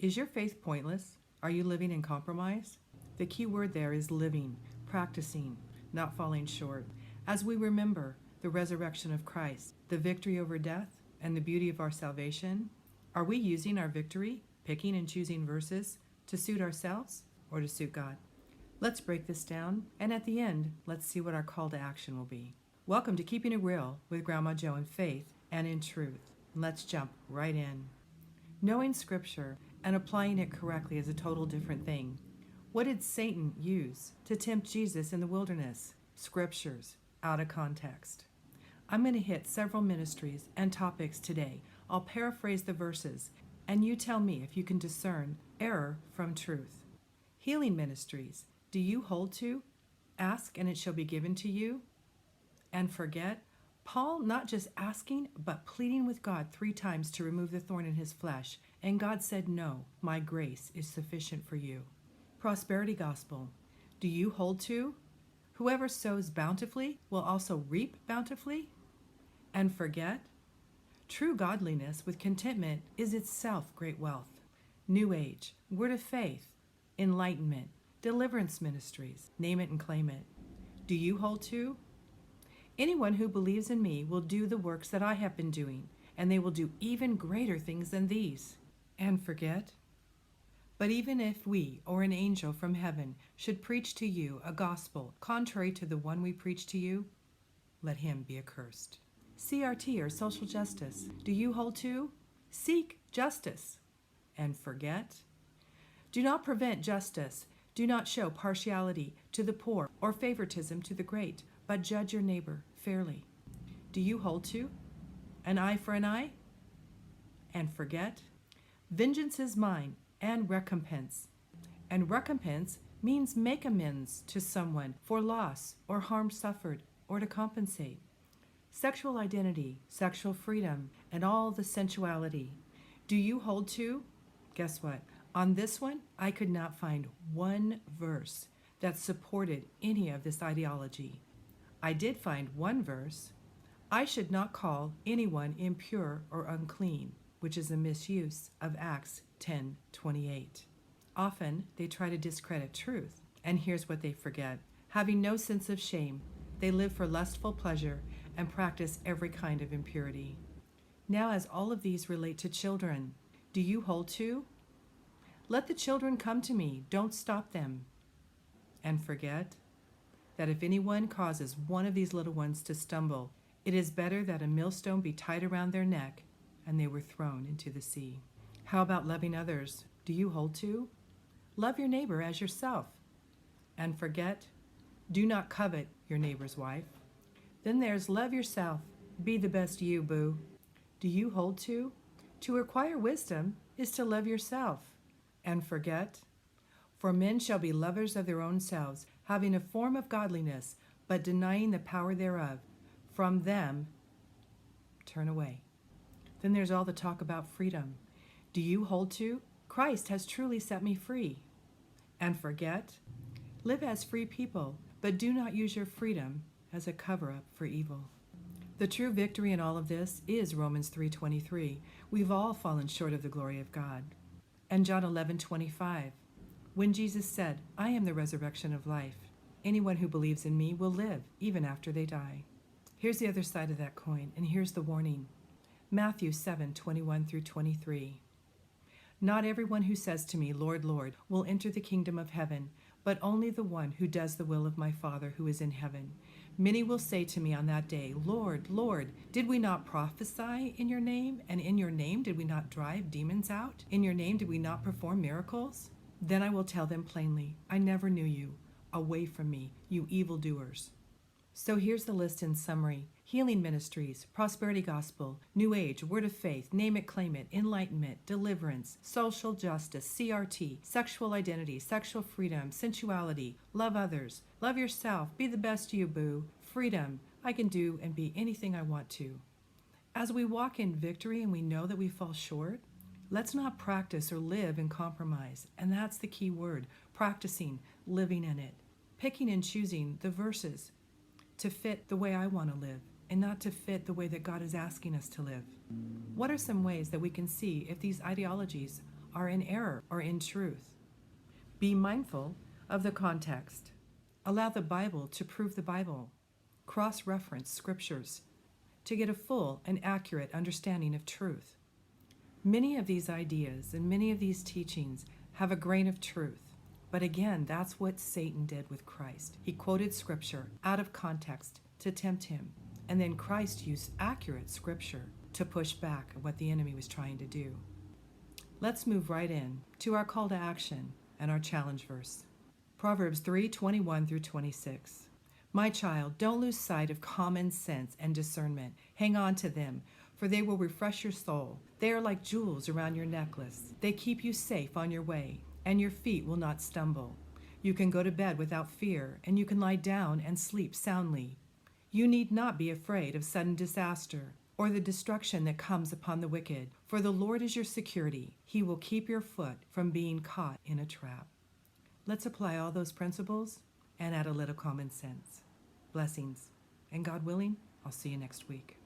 Is your faith pointless? Are you living in compromise? The key word there is living, practicing, not falling short. As we remember the resurrection of Christ, the victory over death, and the beauty of our salvation, are we using our victory, picking and choosing verses to suit ourselves or to suit God? Let's break this down, and at the end, let's see what our call to action will be. Welcome to Keeping It Real with GmaJo in faith and in truth. Let's jump right in. Knowing Scripture and applying it correctly is a total different thing. What did Satan use to tempt Jesus in the wilderness? Scriptures, out of context. I'm going to hit several ministries and topics today. I'll paraphrase the verses, and you tell me if you can discern error from truth. Healing ministries. Do you hold to? Ask and it shall be given to you. And forget? Paul not just asking, but pleading with God 3 times to remove the thorn in his flesh. And God said, no, my grace is sufficient for you. Prosperity gospel. Do you hold to? Whoever sows bountifully will also reap bountifully. And forget? True godliness with contentment is itself great wealth. New Age, Word of Faith, Enlightenment, Deliverance Ministries, name it and claim it. Do you hold to? Anyone who believes in me will do the works that I have been doing, and they will do even greater things than these. And forget? But even if we or an angel from heaven should preach to you a gospel contrary to the one we preach to you, let him be accursed. CRT or social justice. Do you hold to? Seek justice. And forget? Do not prevent justice. Do not show partiality to the poor or favoritism to the great, but judge your neighbor fairly. Do you hold to? An eye for an eye? And forget? Vengeance is mine, and recompense. And recompense means make amends to someone for loss or harm suffered, or to compensate. Sexual identity, sexual freedom, and all the sensuality. Do you hold to? Guess what? On this one, I could not find one verse that supported any of this ideology. I did find one verse. I should not call anyone impure or unclean, which is a misuse of Acts 10:28. Often, they try to discredit truth, and here's what they forget. Having no sense of shame, they live for lustful pleasure and practice every kind of impurity. Now, as all of these relate to children, do you hold to? Let the children come to me, don't stop them. And forget that if anyone causes one of these little ones to stumble, it is better that a millstone be tied around their neck and they were thrown into the sea. How about loving others? Do you hold to? Love your neighbor as yourself. And forget, do not covet your neighbor's wife. Then there's love yourself. Be the best you, boo. Do you hold to? To acquire wisdom is to love yourself. And forget, for men shall be lovers of their own selves, having a form of godliness, but denying the power thereof. From them, turn away. Then there's all the talk about freedom. Do you hold to? Christ has truly set me free. And forget, live as free people, but do not use your freedom as a cover-up for evil. The true victory in all of this is Romans 3:23. We've all fallen short of the glory of God. And John 11:25. When Jesus said, I am the resurrection of life. Anyone who believes in me will live even after they die. Here's the other side of that coin, and here's the warning. Matthew 7:21-23. Not everyone who says to me, Lord, Lord, will enter the kingdom of heaven, but only the one who does the will of my Father who is in heaven. Many will say to me on that day, Lord, Lord, did we not prophesy in your name? And in your name did we not drive demons out? In your name did we not perform miracles? Then I will tell them plainly, I never knew you. Away from me, you evildoers. So here's the list in summary. Healing ministries, prosperity gospel, New Age, Word of Faith, name it, claim it, Enlightenment, Deliverance, social justice, CRT, sexual identity, sexual freedom, sensuality, love others, love yourself, be the best you, boo, freedom, I can do and be anything I want to. As we walk in victory and we know that we fall short, let's not practice or live in compromise. And that's the key word, practicing, living in it, picking and choosing the verses to fit the way I want to live and not to fit the way that God is asking us to live. What are some ways that we can see if these ideologies are in error or in truth. Be mindful of the context. Allow the Bible to prove the Bible. Cross-reference scriptures to get a full and accurate understanding of truth. Many of these ideas and many of these teachings have a grain of truth. But again, that's what Satan did with Christ. He quoted scripture out of context to tempt him. And then Christ used accurate scripture to push back at what the enemy was trying to do. Let's move right in to our call to action and our challenge verse. Proverbs 3:21 through 26. My child, don't lose sight of common sense and discernment. Hang on to them, for they will refresh your soul. They are like jewels around your necklace. They keep you safe on your way, and your feet will not stumble. You can go to bed without fear, and you can lie down and sleep soundly. You need not be afraid of sudden disaster or the destruction that comes upon the wicked, for the Lord is your security. He will keep your foot from being caught in a trap. Let's apply all those principles and add a little common sense. Blessings, and God willing, I'll see you next week.